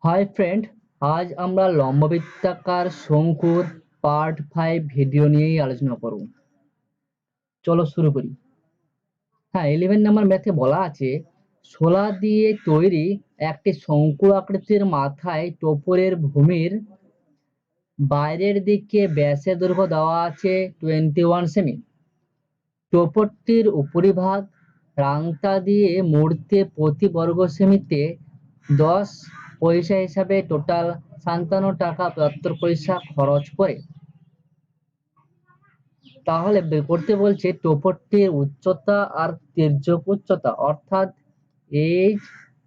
Hi friend, আজ আমরা লম্ববৃত্তাকার শঙ্কুর পার্ট 5 ভিডিও নিয়েই আলোচনা করব। চলো শুরু করি। হ্যাঁ, 11 নাম্বার ম্যাথে বলা আছে শোলা দিয়ে তৈরি একটি শঙ্কু আকৃতির মাথায় টোপরের ভূমির বাইরের দিকে ব্যাসের দৈর্ঘ্য দেওয়া আছে 21 সেমি। টোপরটির উপরিভাগ রাংতা দিয়ে মুড়তে প্রতি বর্গ সেমিতে 10 পয়সা হিসাবে টোটাল 57 টাকা 75 পয়সা খরচ করে। তাহলে বের করতে বলছে টোপরটির উচ্চতা আর তির্যক উচ্চতা, অর্থাৎ এইচ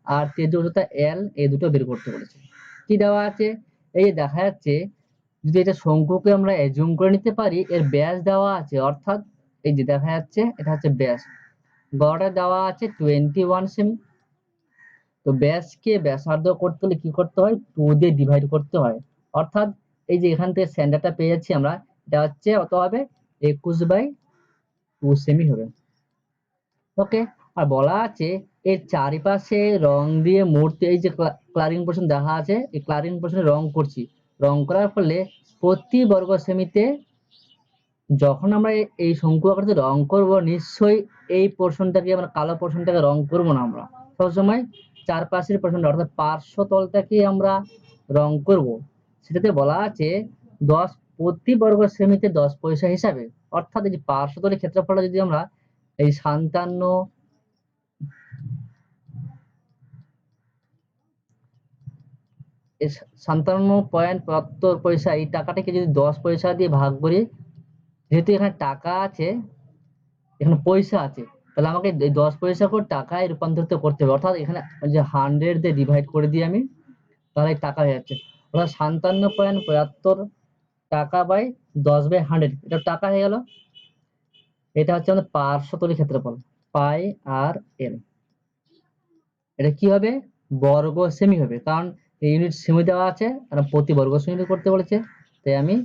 আর তির্যক উচ্চতা এল, এই দুটো বের করতে বলেছে। কি দেওয়া আছে, এই যে দেখা যাচ্ছে, যদি এটা শঙ্কুকে আমরা অ্যাজুম করে নিতে পারি, এর ব্যাস দেওয়া আছে, অর্থাৎ এই যে দেখা যাচ্ছে এটা হচ্ছে ব্যাস, গড়টা দেওয়া আছে 21 সেমি। তো ব্যাসকে ব্যাসার্ধ করতে হলে কি করতে হয়, 2 দিয়ে ডিভাইড করতে হয়, অর্থাৎ এই যে এখান থেকে সেন্টারটা পেয়ে যাচ্ছি আমরা, এটা হচ্ছে কত হবে, 21/2 সেমি হবে। ওকে, আর বলা আছে এর চারিপাশে রং দিয়ে মুড়তে, এই যে ক্লারিং পোর্শন দেখা আছে, এই ক্লারিং পোর্শনে রং করছি, রং করার ফলে প্রতি বর্গ সেমিতে যখন আমরা এই শঙ্কু আকৃতির রং করব, নিশ্চয়ই এই পোর্শনটাকে, আমরা কালো পোর্শনটাকে রং করব না, আমরা সবসময় চারপাশের পোর্শনটা অর্থাৎ পার্শ্বতলটাকে আমরা রং করব। সেটাতে বলা আছে 10 প্রতি বর্গ সেমিতে 10 পয়সা হিসাবে, অর্থাৎ এই যে পার্শ্বতলের ক্ষেত্রফলটা যদি আমরা এই 57.75 পয়সা, এই টাকাটাকে যদি 10 পয়সা দিয়ে ভাগ করি, যেহেতু এখানে টাকা আছে, এখানে পয়সা আছে, তাহলে আমাকে 10 পয়সা করে টাকায় রূপান্তরিত করতে হবে, অর্থাৎ এখানে যে 100 দিয়ে ডিভাইড করে দিই আমি, তাহলে টাকা হয়ে যাচ্ছে, অর্থাৎ 57.75 টাকা বাই 10/100, এটা টাকা হয়ে গেল। এটা হচ্ছে আমাদের পার্শ্বতলের ক্ষেত্রফল, পাই আর এল। এটা কি হবে, বর্গ সেমি হবে, কারণ ইউনিট সেমি দেওয়া আছে আর প্রতি বর্গ সেমি করতে বলেছে, তাই আমি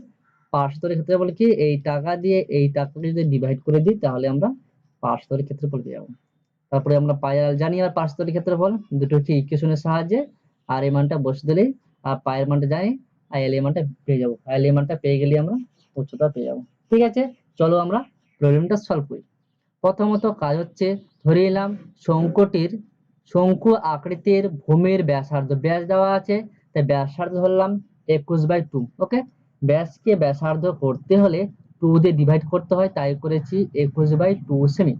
পার্শ্বতলের ক্ষেত্রফল কি, এই টাকা দিয়ে এই টাকাকে যদি ডিভাইড করে দিই, তাহলে আমরা পার্শ্বতলের ক্ষেত্রফল পেয়ে যাবো। তারপরে আমরা পাই আর জানি, আর পার্শ্বতলের ক্ষেত্রফল দুটো কি ইকুয়েশনের সাহায্যে আর এই মানটা বসে দিলেই, আর পায়ের মানটা জানি, আর এল এর মানটা পেয়ে যাবো, আর এল এর মানটা পেয়ে গেলে আমরা উচ্চতা পেয়ে যাবো। ঠিক আছে, চলো আমরা প্রবলেমটা সলভ করি। প্রথমত কাজ হচ্ছে, ধরে নিলাম শঙ্কুটির শঙ্কু আকৃতির ভূমির ব্যাসার্ধ, ব্যাস দেওয়া আছে, তাই ব্যাসার্ধ ধরলাম 21/2। ওকে, ব্যাসকে ব্যাসার্ধ করতে হলে 2 দিয়ে ডিভাইড করতে হয়, তাই করেছি 21/2 সেমি।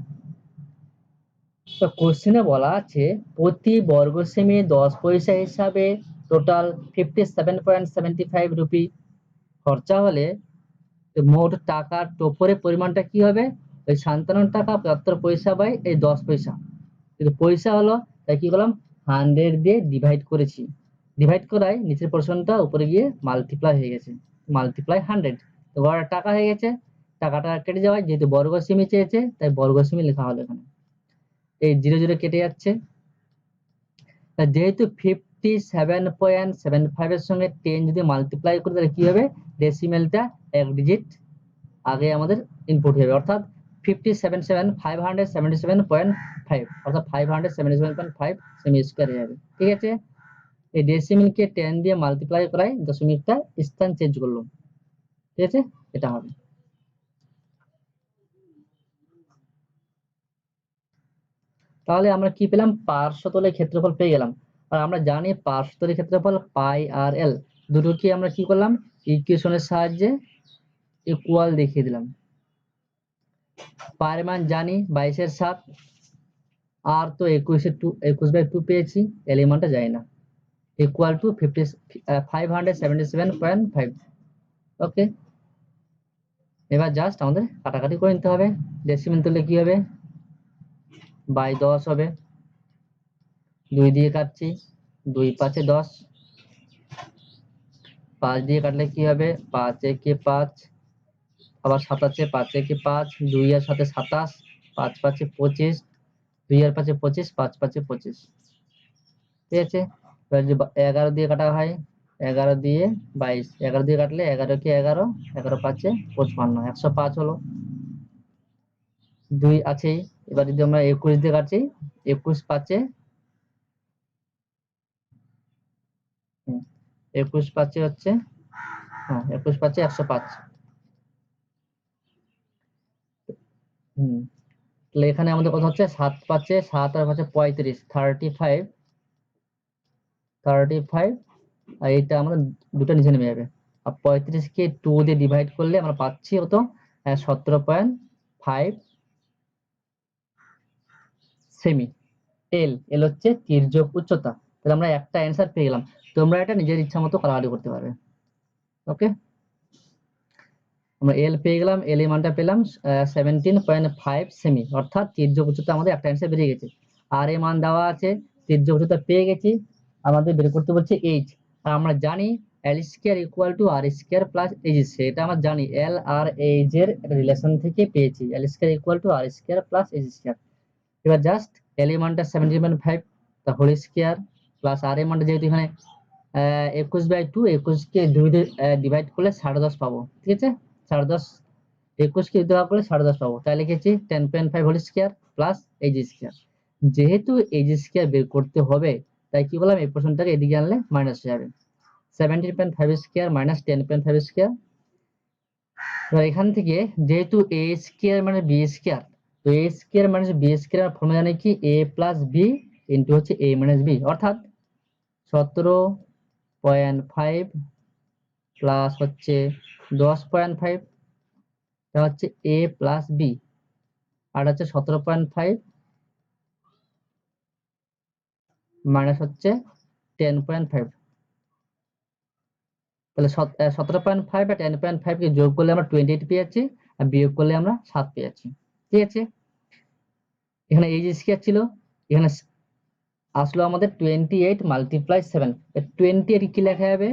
তো কোশ্চেনে বলা আছে প্রতি বর্গ সেমি 10 পয়সা হিসাবে টোটাল 57.75 রুপি খরচা হলে মোট টাকার টোপরের পরিমাণটা কি হবে, ওই 57 টাকা 75 পয়সা বাই এই 10 পয়সা, কিন্তু পয়সা হলো, তাই কি করলাম, 100 দিয়ে ডিভাইড করেছি, ডিভাইড করায় নিচের পোর্শনটা উপরে গিয়ে মাল্টিপ্লাই হয়ে গেছে, মাল্টিপ্লাই 100, তো বড় টাকা হয়ে গেছে, টাকাটা কেটে যাওয়ায়, যেহেতু বর্গ সেমি চেয়েছে তাই বর্গ সেমি লেখা হলো এখানে, এই 0 0 কেটে যাচ্ছে। যেহেতু 57.75 এর সঙ্গে 10 যদি মাল্টিপ্লাই করি, তাহলে কি হবে, ডেসিমেলটা এক ডিজিট আগে আমাদের ইনপুট হবে, অর্থাৎ 577.5 অর্থাৎ 577.5 সেমি স্কয়ার হয়ে যাবে। ঠিক আছে, এই ডেসিমেলকে 10 দিয়ে মাল্টিপ্লাই করাই দশমিকটা স্থান চেঞ্জ করলো। ঠিক আছে, এটা হবে। তাহলে আমরা কি পেলাম, পার্শ্বতলের ক্ষেত্রফল পেয়ে গেলাম, আর আমরা জানি পার্শ্বতলের ক্ষেত্রফল পাই আর এল, দুটোকে আমরা কি করলাম, ইকুয়েশনের সাহায্যে ইকুয়াল দেখিয়ে দিলাম। পায়ের মান জানি 22/7, আর তো 21/2 পেয়েছি, এল এর মানটা জানি না, ইকুয়াল টু 577.5। ওকে, এবার জাস্ট আমাদের কাটাকাটি করে নিতে হবে, ডেসিমেল তুললে কি হবে, বাই 10 হবে, 2 দিয়ে কাটছি, 2 5 10, 5 দিয়ে কাটলে কি হবে, 5 একে 5, আবার 7 আছে, 5 একে 5, 2 আর 7 27, 5 5 25, 2 আর 5 25, 5 5 25। ঠিক আছে, এবার যদি 11 দিয়ে কাটা হয়, 11 দিয়ে 22, 11 দিয়ে কাটলে 11 কে 11, 11 5 55, 105 হলো, 2 আছেই। এবার যদি আমরা 21 দিয়ে কাটছি, 21 5 21 5 হচ্ছে, হ্যাঁ 21 5 105। তাহলে এখানে আমাদের কথা হচ্ছে 7 5 7 আর 5 35, 35 আর এটা আমাদের দুটো নিচে নেমে যাবে। আর 35 কে 2 দিয়ে ডিভাইড করলে আমরা পাচ্ছি হতো 17.5 সেমি। এল হচ্ছে তির্যক উচ্চতা। তাহলে আমরা একটা অ্যান্সার পেয়ে গেলাম। তোমরা এটা নিজের ইচ্ছা মতো কাটাকাটি করতে পারবে। ওকে, আমরা এল পেয়ে গেলাম, এল এর মানটা পেলাম 17.5 সেমি, অর্থাৎ তির্যক উচ্চতা আমাদের একটা অ্যান্সার বেরিয়ে গেছে। আর এর মান দেওয়া আছে, তির্যক উচ্চতা পেয়ে গেছি, আমাদের বের করতে বলছে এইচ। আর আমরা জানি L square equal to R square plus H square, এটা আমরা জানি এল আর এইচ এর রিলেশন থেকে পেয়েছি, L square equal to R square plus H square. এবার জাস্ট এল এর মানটা 17.5 তা হোল স্কয়ার প্লাস আর এর মানটা যেহেতু এখানে 21/2, 21 কে 2 দিয়ে ডিভাইড করলে 10.5 পাবো। ঠিক আছে, 10.5, 21 কে দেওয়া করলে 10.5 পাবো, তাই লিখেছি 10.5 whole square plus H square. যেহেতু এইচ স্কয়ার বের করতে হবে, তাই কি বললাম, এই পোর্শনটাকে এদিকে আনলে মাইনাস হয়ে যাবে, 17.5 স্কয়ার মাইনাস 10.5 স্কয়ার। এবার এখান থেকে যেহেতু এ স্কয়ার মানে বি স্কয়ার, তো A square minus B square formula জানি কি এ প্লাস বি ইন্টু হচ্ছে এ মাইনাস বি, অর্থাৎ 17.5 প্লাস হচ্ছে 10.5, এটা হচ্ছে এ প্লাস বি, আর হচ্ছে 17.5 মাইনাস হচ্ছে 10.5। তাহলে 17.5 আর 10.5 কে যোগ করলে আমরা 28 পেয়ে যাচ্ছি, আর বিয়োগ করলে আমরা 7 পেয়ে যাচ্ছি। ঠিক আছে, এখানে এই যে স্কয়ার ছিল, এখানে আসলো আমাদের 28 মাল্টিপ্লাই 7। 28 কি লেখা যাবে,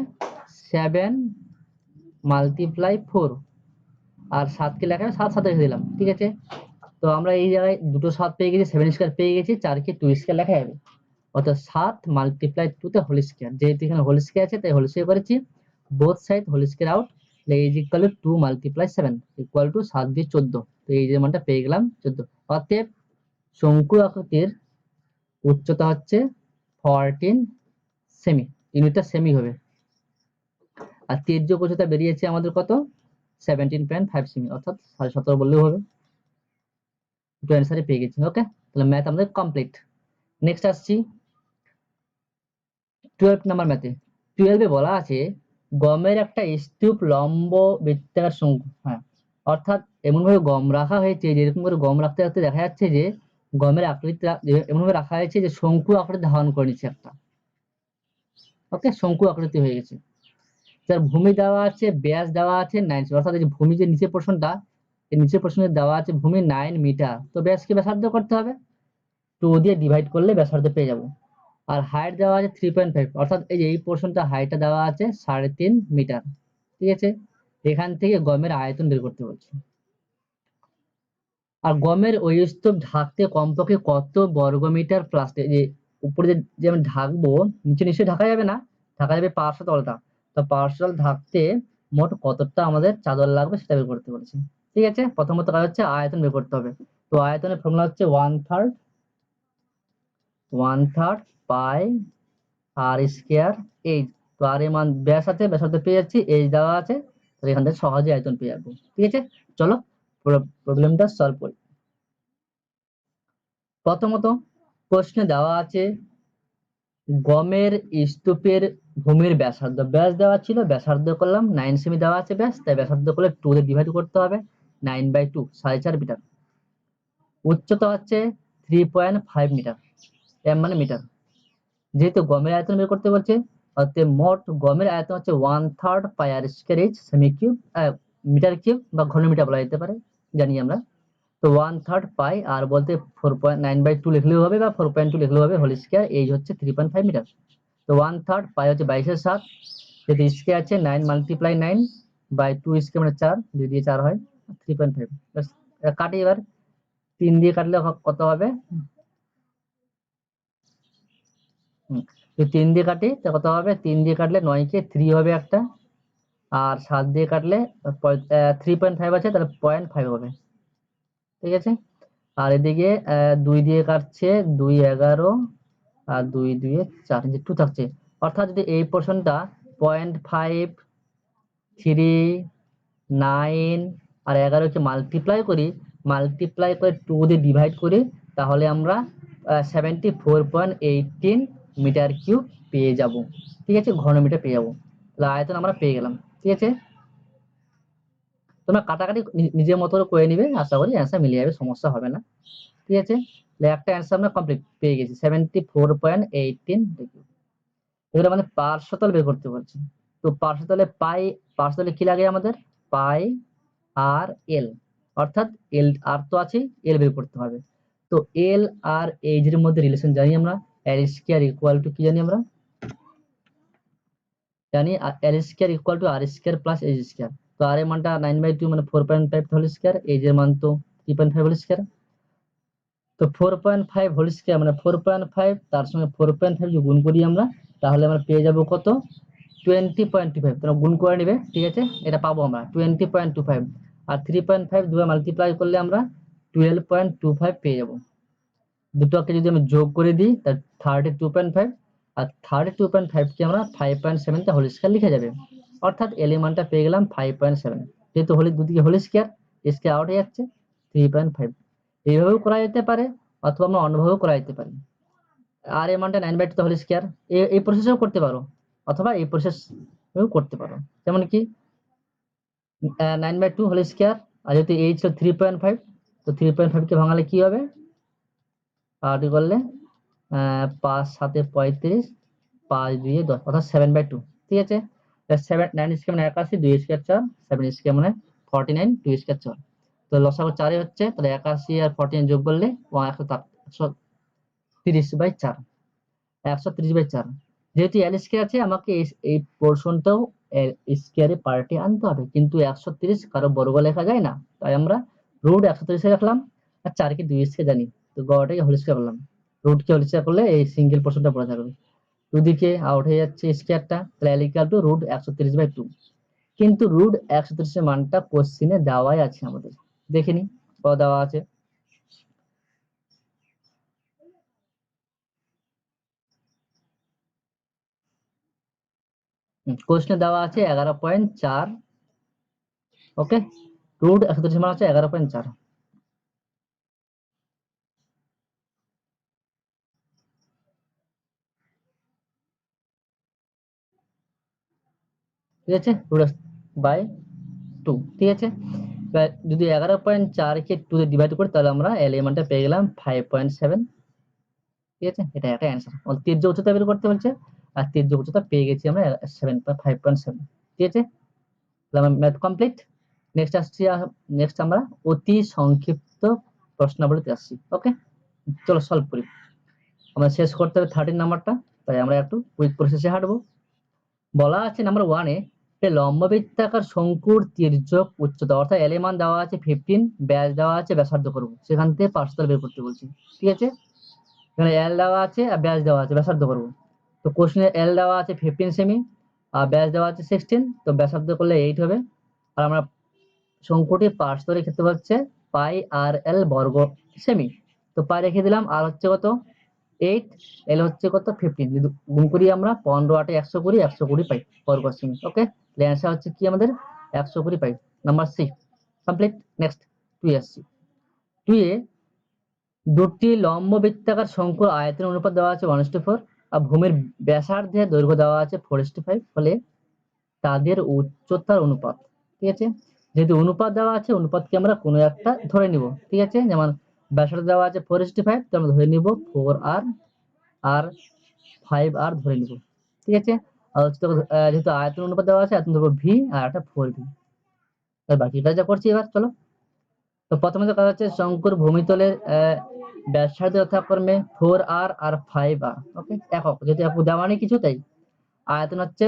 7 মাল্টিপ্লাই 4, আর 7 কে লেখা যাবে 7 7 রেখে দিলাম। ঠিক আছে, তো আমরা এই জায়গায় দুটো 7 পেয়ে গেছি, 7 স্কয়ার পেয়ে গেছি, 4 কে 2 স্কয়ার লেখা যাবে, অর্থাৎ 7 মাল্টিপ্লাই 2 তে হোল স্কয়ার, যেহেতু এখানে হোল স্কয়ার আছে তাই হোল স্কয়ার করেছি, both side whole square out, is equal to 2 multiply 7 equal to 7 দিয়ে 14। তো এই যে মানটা পেয়ে গেলাম 14। অতএব শঙ্কু আকৃতির উচ্চতা হচ্ছে 14 সেমি, ইউনিটটা সেমি হবে। আর তির্যক উচ্চতা বেরিয়েছে আমাদের কত, 17.5 সেমি, অর্থাৎ 17.5 বললেও হবে। দুটো অ্যান্সারই পেয়ে গেছি। ওকে, তাহলে ম্যাথ আমাদের কমপ্লিট। নেক্সট আসছি 12 নাম্বার ম্যাথে। 12 বলা আছে গমের একটা স্তূপ লম্ব বৃত্তাকার শঙ্কু, হ্যাঁ, অর্থাৎ এমন ভাবে গম রাখা হয়েছে, যেরকম করে গম রাখতে রাখতে দেখা যাচ্ছে যে গমের আকৃতি এমন ভাবে রাখা হয়েছে যে শঙ্কু আকৃতি ধারণ করে নিচ্ছে একটা। ওকে, শঙ্কু আকৃতি হয়ে গেছে, যার ভূমি দেওয়া আছে, ব্যাস দেওয়া আছে 9, অর্থাৎ এই যে ভূমি যে নিচের পোর্শনটা, এই নিচের পোর্শনে দেওয়া আছে ভূমি 9 মিটার, তো ব্যাসকে ব্যাসার্ধ করতে হবে, 2 দিয়ে ডিভাইড করলে ব্যাসার্ধ পেয়ে যাবো। আর হাইট দেওয়া আছে 3.5, অর্থাৎ এই যে এই পোর্শনটা হাইটটা দেওয়া আছে 3.5 মিটার। ঠিক আছে, এখান থেকে গমের আয়তন বের করতে বলছে। আর গমের ওই স্তূপ ঢাকতে কমপক্ষে কত বর্গমিটার প্লাস্টিক, যে উপরে যে আমি ঢাকবো, নিচে নিশ্চয়ই ঢাকা যাবে না, ঢাকা যাবে পার্শ্ব তলটা, তো পার্শ্ব তল ঢাকতে মোট কতটা আমাদের চাদর লাগবে সেটা বের করতে বলেছে। ঠিক আছে, প্রথমত কাজ হচ্ছে আয়তন বের করতে হবে। তো আয়তনের ফর্মুলা হচ্ছে 1/3 পাই আর স্কয়ার এইচ। তো আর এর মান ব্যাস আছে, ব্যাসার্ধ পেয়ে যাচ্ছি, এইচ দেওয়া আছে, তো এখান থেকে সহজে আয়তন পেয়ে যাবো। ঠিক আছে, চলো প্রবলেমটা সলভ করি। প্রথমত প্রশ্নে দেওয়া আছে গমের স্তূপের ভূমির ব্যাসার্ধ, ব্যাস দেওয়া ছিল, ব্যাসার্ধ করলাম 9 সেমি দেওয়া আছে ব্যাস, তাই ব্যাসার্ধ করলে 2 দিয়ে ডিভাইড করতে হবে, 9/2 4.5 মিটার। উচ্চতা হচ্ছে 3.5 মিটার, এম মানে মিটার। যেহেতু গমের আয়তন বের করতে বলছে, অতএব মোট গমের আয়তন হচ্ছে 1/3 পাই আর স্কয়ার এইচ সেমি কিউব, মিটার কিউব বা ঘনমিটার বলা যেতে পারে, জানি আমরা। তো 1/3 পাই আর বলতে 4.9/2 লিখলেও হবে বা 4.2 লিখলেও হবে, হোল স্কয়ার এইচ হচ্ছে 3.5 মিটার। তো 1/3 পাই হচ্ছে 22/7, যেহেতু স্কয়ার আছে 9 মাল্টিপ্লাই 9 বাই 2 স্কয়ার মানে 4, 2 দিয়ে 4 হয় 3.5। কাটি এবার, 3 দিয়ে কাটলে কত হবে, 3 দিয়ে কাটি তো কত হবে, 3 দিয়ে কাটলে 9 কে 3 হবে একটা, আর 7 দিয়ে কাটলে 3.5 আছে, তাহলে 0.5 হবে। ঠিক আছে, আর এদিকে 2 দিয়ে কাটছে 2 11, আর 2 2 4, যে 2 থাকছে, অর্থাৎ যদি এই পোর্শনটা 0.5, 3, 9 আর 11কে মাল্টিপ্লাই করে 2 দিয়ে ডিভাইড করি, তাহলে আমরা 74.18 মিটার কিউব পেয়ে যাব। ঠিক আছে, ঘন মিটার পেয়ে যাবো। তাহলে আয়তন আমরা পেয়ে গেলাম। ঠিক আছে, তোমরা কাটাকাটি নিজের মতো করে নিবে, আশা করি অ্যান্সার মিলে যাবে, সমস্যা হবে না। ঠিক আছে, তাহলে একটা অ্যান্সার আমরা কমপ্লিট পেয়ে গেছি 74.18 ডিগ্রি। এবার আমাদের পার্শ্বতল বের করতে বলছি। তো পার্শ্বতলে কি লাগে আমাদের? পাই আর এল, অর্থাৎ এল আর তো আছে, এল বের করতে হবে। তো এল আর এইচ এর মধ্যে রিলেশন জানি আমরা, এল স্কয়ার ইকুয়াল টু কি জানি আমরা? জানি L square equal to R square plus H square. তো আর এর মানটা 9/2 মানে 4.5 হোল স্কয়ার, এইচ এর মান তো 3.5 হোল স্কয়ার। তো 4.5 হোল স্কয়ার মানে 4.5, তার সঙ্গে 4.5 যদি গুণ করি আমরা, তাহলে আমরা পেয়ে যাব কত? 20.25। তোমরা গুণ করে নিবে। ঠিক আছে, এটা পাবো আমরা 20.25, আর 3.5 দুয়ে মাল্টিপ্লাই করলে আমরা 12.25 পেয়ে যাব। দুটোকে যদি আমি যোগ করে দিই, তাহলে 32.5, আর 32.5 কে আমরা 5.7 তে হোল স্কয়ার লিখে যাবে, অর্থাৎ এল এর মানটা পেয়ে গেলাম 5.7। যেহেতু দুদিকে হোল স্কয়ার, স্কয়ার আউট হয়ে যাচ্ছে 3.5। এইভাবেও করা যেতে পারে, অথবা আমরা অন্যভাবেও করা যেতে পারি। আর এর মানটা 9/2 হোল স্কয়ার, এই প্রসেসেও করতে পারো, অথবা এই প্রসেসেও করতে পারো। যেমন কি 9/2 হোল স্কয়ার, আর যেহেতু এইচ ছিল 3.5, তো 3.5 কে ভাঙালে কি হবে? আর করলে 5 7 35, 5 2 10, অর্থাৎ 7/2। ঠিক আছে, 9 স্কয়ার মানে 81, 2 স্কয়ার 4, 7 স্কয়ার মানে 49, 2 স্কয়ার 4। তো লসাগু 4 হচ্ছে, তাহলে 81 আর 49 যোগ করলে 130/4, 130/4। যেহেতু এল স্কয়ার আছে, আমাকে এই পোর্শনটাও স্কয়ারে পার্টে আনতে হবে, কিন্তু 130 কারো বর্গ লেখা যায় না, তাই আমরা রুট 130 রাখলাম, আর 4 কে 2 স্কয়ার জানি, তো গড়টাকে হোল স্কয়ার করলাম। রুট কে হোল স্কয়ার করলে এই সিঙ্গেল পোর্শনটা পড়ে থাকবে, দুদিকে আউট হয়ে যাচ্ছে স্কয়ারটা, তাহলে এল ইকুয়াল টু রুট 130/2। কিন্তু রুট 130 এর মানটা কোশ্চেনে দেওয়াই আছে আমাদের, দেখিনি কত দেওয়া আছে। কোশ্চেনে দেওয়া আছে 11.4। ওকে, রুট 130 মান হচ্ছে 11.4। ঠিক আছে, রুট বাই 2। ঠিক আছে, এবার যদি 11.4 কে 2 দিয়ে ডিভাইড করি, তাহলে আমরা এল এর মানটা পেয়ে গেলাম 5.7। ঠিক আছে, এটা একটা অ্যান্সার। তীর্য উচ্চতা বের করতে বলছে, আর তীর্য উচ্চতা পেয়ে গেছি আমরা 5.7। ঠিক আছে, তাহলে আমার ম্যাথ কমপ্লিট। নেক্সট আসছি, নেক্সট আমরা অতি সংক্ষিপ্ত প্রশ্নাবলীতে আসছি। ওকে, চলো সলভ করি। আমরা শেষ করতে হবে 13 নাম্বারটা, তাই আমরা একটু কুইক প্রসেসে হাঁটবো। বলা আছে নাম্বার 1 এ লম্ববৃত্তাকার শঙ্কুর তির্যক উচ্চতা, অর্থাৎ এল এর মান দেওয়া আছে 15, ব্যাস দেওয়া আছে, ব্যাসার্ধ করব, সেখান থেকে পার্শ্বতল বের করতে বলছি। ঠিক আছে, এখানে এল দেওয়া আছে আর ব্যাস দেওয়া আছে, ব্যাসার্ধ করব। তো কোশ্চেনে এল দেওয়া আছে 15 সেমি, আর ব্যাস দেওয়া আছে 16, তো ব্যাসার্ধ করলে 8 হবে। আর আমরা শঙ্কুটি পার্শ্বতলের ক্ষেত্রে হচ্ছে পাই আর এল বর্গ সেমি, তো পাই রেখে দিলাম, আর হচ্ছে কত 8, এল হচ্ছে কত 15, যদি গুণ করি আমরা 15 8 120, 120 পাই বর্গ সেমি। ওকে, তাহলে অ্যান্সার হচ্ছে কি আমাদের 120 pi. Number C complete. Next 2 আসছি। 2 এ দুটি লম্ব বৃত্তাকার শঙ্কুর আয়তনের অনুপাত দেওয়া আছে 1:4, আর ভূমির ব্যাসার্ধের দৈর্ঘ্য দেওয়া আছে 4:5, ফলে তাদের উচ্চতার অনুপাত। ঠিক আছে, যেহেতু অনুপাত দেওয়া আছে, অনুপাতকে আমরা কোনো একটা ধরে নিব। ঠিক আছে, যেমন ব্যাসার্ধ দেওয়া আছে 4:5, তো আমরা ধরে নিব 4r, আর 5r ধরে নিব। ঠিক আছে, আর যেহেতু আয়তন অনুপাত দেওয়া আছে, আয়তন ধরবো v, আর একটা 4v। বাকিটা যা করছি এবার চলো। তো প্রথমে তো কাজ হচ্ছে শঙ্কুর ভূমিতলের ব্যাসার্ধ যথাক্রমে 4r আর 5r। ওকে, একক, যেহেতু একক দেওয়া নেই কিছু, তাই আয়তন হচ্ছে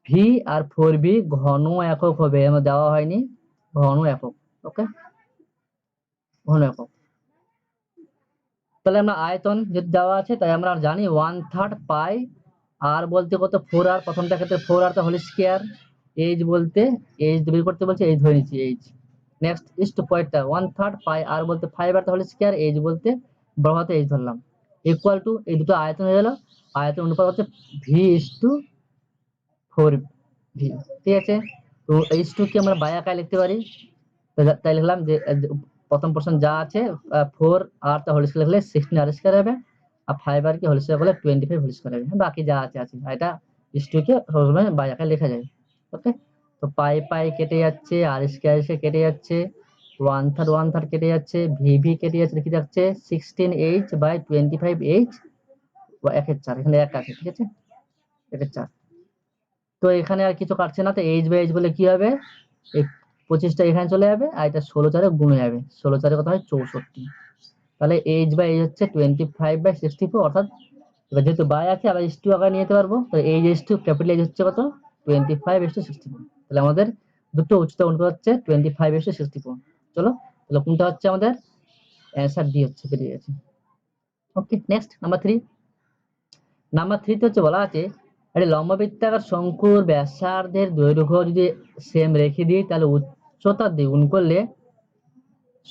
ভি আর 4v, ঘন একক হবে, আমার দেওয়া হয়নি, ঘন একক। ওকে, ঘন একক। তাহলে আমরা আয়তন যদি দেওয়া আছে, তাই আমরা জানি 1/3 পাই, আর বলতে কত 4r, প্রথমটা ক্ষেত্রে 4r তো হোল স্কয়ার, এইচ বলতে এইচ বের করতে বলছে, এইচ ধরে নিচ্ছি এইচ। নেক্সট ইস টু পয়েন্টটা 1/3 পাই, আর বলতে 5r তো হোল স্কয়ার, এইচ বলতে বড় হাতে এইচ ধরলাম, ইকুয়াল টু এই দুটো আয়তন হয়ে গেল। আয়তন অনুপাত হচ্ছে v is to 4v, ঠিক আছে। তো h2 কি আমরা বাই আকারে লিখতে পারি, তাই লিখলাম যে প্রথম পোর্শন যা আছে 4r তা হোল স্কয়ার লিখলে 16 r স্কয়ার হবে, আর 5r কে হোল স্কয়ার করলে 25 হোল স্কয়ার হবে। বাকি যা আছে আছে, এটা h2 কে সবসময় বাই আকারে লেখা যায়। ওকে, তো পাই পাই কেটে যাচ্ছে, আর স্কয়ার এসে কেটে যাচ্ছে, 1/3 কেটে যাচ্ছে, ভি কেটে যাচ্ছে, লিখে যাচ্ছে 16h বাই 25h বা 1/4, এখানে 1 আছে, ঠিক আছে, 1/4। তো এখানে আর কিছু কাটছে না, তো এইচ বাই এইচ বলে কি হবে, এই 25টা এখানে চলে যাবে, আর এটা 16 গুণ হয়ে যাবে, 16 কত হয় 64। তাহলে এইচ বাই এইচ হচ্ছে 25/64, অর্থাৎ এবার যেহেতু বাই আছে আবার h2 আকারে নিয়ে যেতে পারবো, তো এইচ h2 ক্যাপিটাল এইচ হচ্ছে কত 25/64। তাহলে আমাদের দুটো উচ্চতা অনুপাত হচ্ছে 25/64। চলো, তাহলে কোনটা হচ্ছে আমাদের অ্যান্সার ডি হচ্ছে, বেরিয়ে গেছে। ওকে, নেক্সট নাম্বার 3। নাম্বার 3 তে হচ্ছে বলা আছে একটা লম্ববৃত্তাকার শঙ্কুর ব্যাসার্ধের দৈর্ঘ্য যদি সেম রেখে দিই, তাহলে উচ্চতা দ্বিগুণ করলে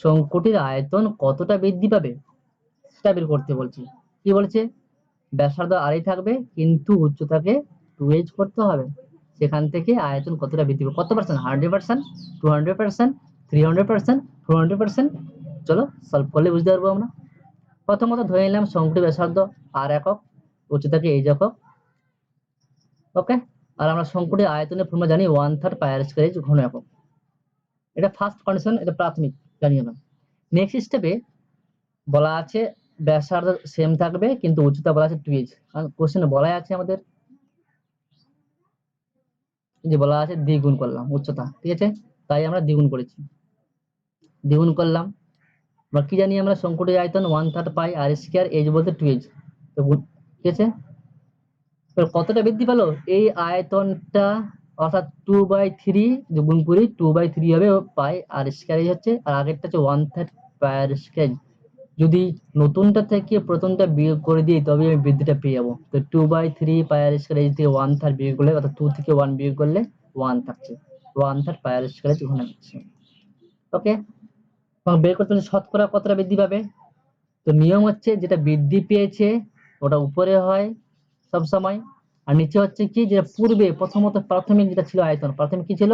শঙ্কুটির আয়তন কতটা বৃদ্ধি পাবে, সেটা বের করতে বলছি। কি বলছে, ব্যাসার্ধ আরই থাকবে কিন্তু উচ্চতাকে 2h করতে হবে, সেখান থেকে আয়তন কতটা বৃদ্ধি পাবে, কত পার্সেন্ট, 100%, 200%, 300%, 400%। চলো সলভ করলে বুঝতে পারবো আমরা। প্রথমত ধরে নিলাম শঙ্কুটির ব্যাসার্ধ r একক, উচ্চতাকে h একক। ওকে, আর আমরা শঙ্কুটির আয়তনের ফর্মুলা জানি 1/3 পাই r স্কয়ার ঘন একক। এটা ফার্স্ট কন্ডিশন, এটা প্রাথমিক জানি আমরা। নেক্সট স্টেপে বলা আছে ব্যাসার্ধ সেম থাকবে কিন্তু উচ্চতা বলা আছে 2h, কারণ কোশ্চেনে বলাই আছে আমাদের যে বলা আছে দ্বিগুণ করলাম উচ্চতা, ঠিক আছে, তাই আমরা দ্বিগুণ করেছি, দ্বিগুণ করলাম। বা কি জানি আমরা, শঙ্কুটির আয়তন 1/3 পাই r স্কয়ার, h বলতে 2h, তো ঠিক আছে। তো কতটা বৃদ্ধি পেলো এই আয়তনটা, অর্থাৎ 2/3 গুণ করি 2/3 হবে পাই আর স্কয়ার হচ্ছে, আর আগেরটা হচ্ছে 1/3 পাই আর স্কয়ার। যদি নতুনটা থেকে প্রথমটা বিয়োগ করে দিই তবে আমি বৃদ্ধিটা পেয়ে যাবো। তো 2/3 পাই আর স্কয়ার থেকে 1/3 বিয়োগ করলে, অর্থাৎ 2 থেকে 1 বিয়োগ করলে 1 থাকছে, 1/3 পাই আর স্কয়ার ওখানে হচ্ছে। ওকে, এবং বের করতে হলে শতকরা কতটা বৃদ্ধি পাবে। তো নিয়ম হচ্ছে যেটা বৃদ্ধি পেয়েছে ওটা উপরে হয় সব সময়, আর নিচে হচ্ছে কি, যেটা পূর্বে প্রথমত প্রাথমিক যেটা ছিল আয়তন, প্রাথমিক কি ছিল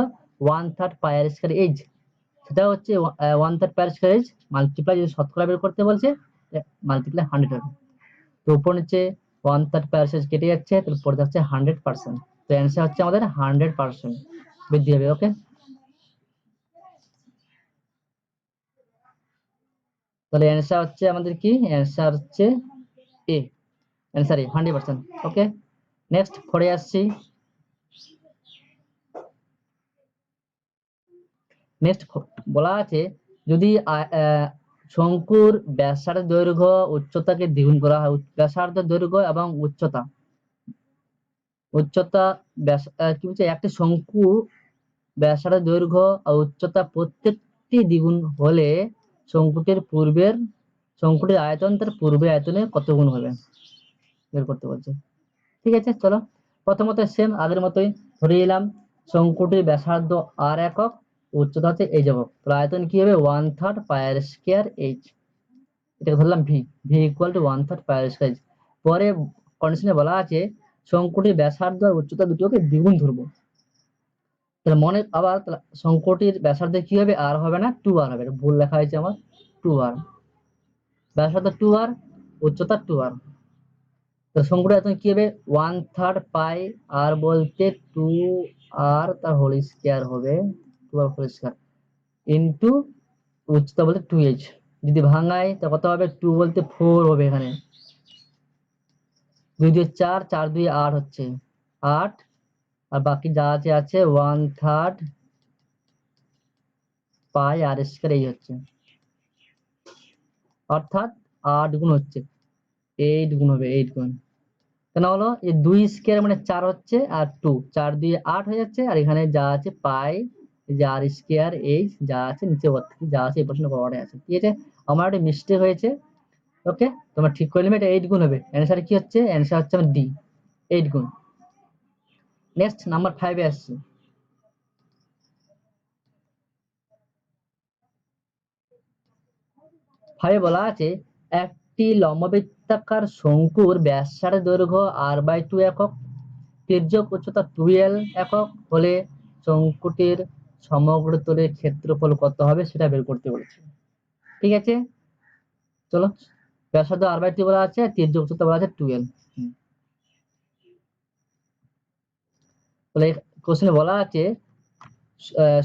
1/3 পাই আর স্কয়ার h, সেটা হচ্ছে 1/3 pi R square h multiply, যদি শতকরা বের করতে বলছে মাল্টিপ্লাই 100 হবে। তো উপর নিচে 1/3 পাই আর স্কয়ার কেটে যাচ্ছে, তাহলে পড়ে যাচ্ছে 100%। তো অ্যান্সার হচ্ছে আমাদের 100% বৃদ্ধি হবে। ওকে, তাহলে অ্যান্সার হচ্ছে আমাদের কি, অ্যান্সার হচ্ছে এ, অ্যান্সার এ 100%। ওকে, নেক্সট পরে আসছি। নেক্সট বলা আছে যদি শঙ্কুর ব্যাসার্ধ দৈর্ঘ্য উচ্চতাকে দ্বিগুণ করা হয়, ব্যাসার্ধ দৈর্ঘ্য এবং উচ্চতা, উচ্চতা কি বলছে, একটি শঙ্কু ব্যাসার্ধ দৈর্ঘ্য আর উচ্চতা প্রত্যেকটি দ্বিগুণ হলে শঙ্কুটির আয়তন তার পূর্বের আয়তনে কত গুণ হবে বের করতে বলছে। ঠিক আছে, চলো প্রথমত সেম আগের মতোই ধরে নিলাম শঙ্কুটির ব্যাসার্ধ r একক, উচ্চতা হচ্ছে h একক, তো আয়তন কি হবে 1/3 পাই আর স্কয়ার h, এটাকে ধরলাম V, V equal to 1/3 pi R square. পরে কন্ডিশনে বলা আছে শঙ্কুটির ব্যাসার্ধ আর উচ্চতা দুটোকে দ্বিগুণ ধরবো, তাহলে মনে আবার শঙ্কুটির ব্যাসার্ধ কি হবে, আর হবে না 2r হবে, ভুল লেখা হয়েছে আমার, 2r, ব্যাসার্ধ 2r, উচ্চতা 2r। তো শঙ্কুটির আয়তন কি হবে 1/3 পাই আর বলতে 2r তার হোল স্কয়ার হবে, 2r হোল স্কয়ার ইনটু উচ্চতা বলতে 2h, যদি ভাঙাই তা কত হবে, 2 বলতে 4 হবে, এখানে 2 2 4, 4 2 8 হচ্ছে 8, আর বাকি যা আছে আছে 1/3 পাই আর স্কয়ার এই হচ্ছে, অর্থাৎ 8 গুণ হচ্ছে 8 গুণ হবে, 8 গুণ কেন হলো, এই 2 স্কয়ার মানে 4 হচ্ছে, আর 2 4 2 8 হয়ে যাচ্ছে, আর এখানে যা আছে পাই, এই যে আর স্কয়ার এইচ যা আছে নিচে যা আছে এই প্রশ্ন পড়ে আছে, ঠিক আছে। আমার একটা মিস্টেক হয়েছে, ওকে, তোমরা ঠিক করে নেবে, এটা 8 গুণ হবে। অ্যান্সার কি হচ্ছে, অ্যান্সার হচ্ছে আমার ডি, 8 গুণ। নেক্সট নাম্বার 5 এ আসছি। 5 বলা আছে একটি লম্ববৃত্তাকার শঙ্কুর ব্যাসার্ধ দৈর্ঘ্য r/2 একক, তির্যক উচ্চতা 12 একক হলে শঙ্কুটির সমগ্র তলের ক্ষেত্রফল কত হবে সেটা বের করতে বলেছে। ঠিক আছে, চলো। ব্যাসার্ধ r/2 বলা আছে, তির্যক উচ্চতা বলা আছে 12। তাহলে কোশ্চেনে বলা আছে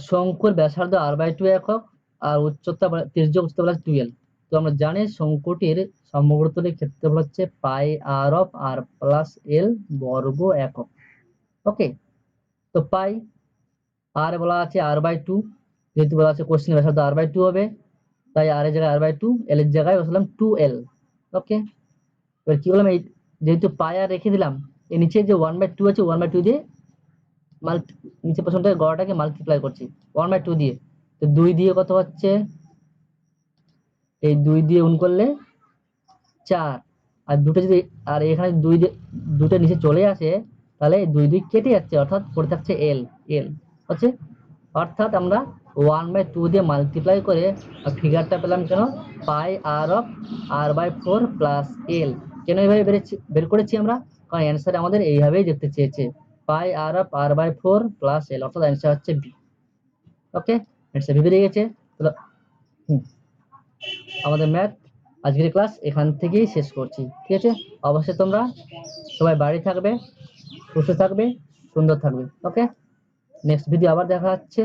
শঙ্কুর ব্যাসার্ধ r/2 একক আর উচ্চতা তির্যক উচ্চতা বলা আছে 12। তো আমরা জানি শঙ্কুটির সমগ্র তলের ক্ষেত্রফল হচ্ছে পাই r of r plus l বর্গ একক। ওকে, তো পাই আর বলা আছে r/2, যেহেতু বলা আছে কোশ্চেনে ব্যাসার্ধ r/2 হবে, তাই r এর জায়গায় r/2, l এর জায়গায় বসালাম 2l। ওকে, এবার কি বললাম, এই যেহেতু পাই আর রেখে দিলাম, এই নিচে যে 1/2 আছে 1/2 দিয়ে নিচে প্রথমটা গড়টাকে মাল্টিপ্লাই করছি 1/2 দিয়ে। তো 2 দিয়ে কত হচ্ছে, এই 2 দিয়ে গুণ করলে 4, আর দুটো যদি আর এখানে 2 দিয়ে দুটো নিচে চলে আসে তাহলে 2 2 কেটে যাচ্ছে, অর্থাৎ পড়ে থাকছে l। হচ্ছে অর্থাৎ আমরা 1/2 দিয়ে মাল্টিপ্লাই করে ফিগারটা পেলাম কেন, পাই r of r/4 plus l। কেন এইভাবে বের করেছি আমরা, কারণ অ্যান্সার আমাদের এইভাবেই দেখতে চেয়েছে, পাই r of r/4 plus l, অর্থাৎ অ্যান্সার হচ্ছে বি। ওকে, অ্যান্সার বি বেরিয়ে গেছে। তাহলে আমাদের ম্যাথ আজকের ক্লাস এখান থেকেই শেষ করছি। ঠিক আছে, অবশ্যই তোমরা সবাই বাড়ি থাকবে, সুস্থ থাকবে, সুন্দর থাকবে। ওকে, নেক্সট ভিডিও আবার দেখা হচ্ছে।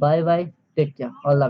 বাই বাই, টেক কেয়ার, আল্লাহ।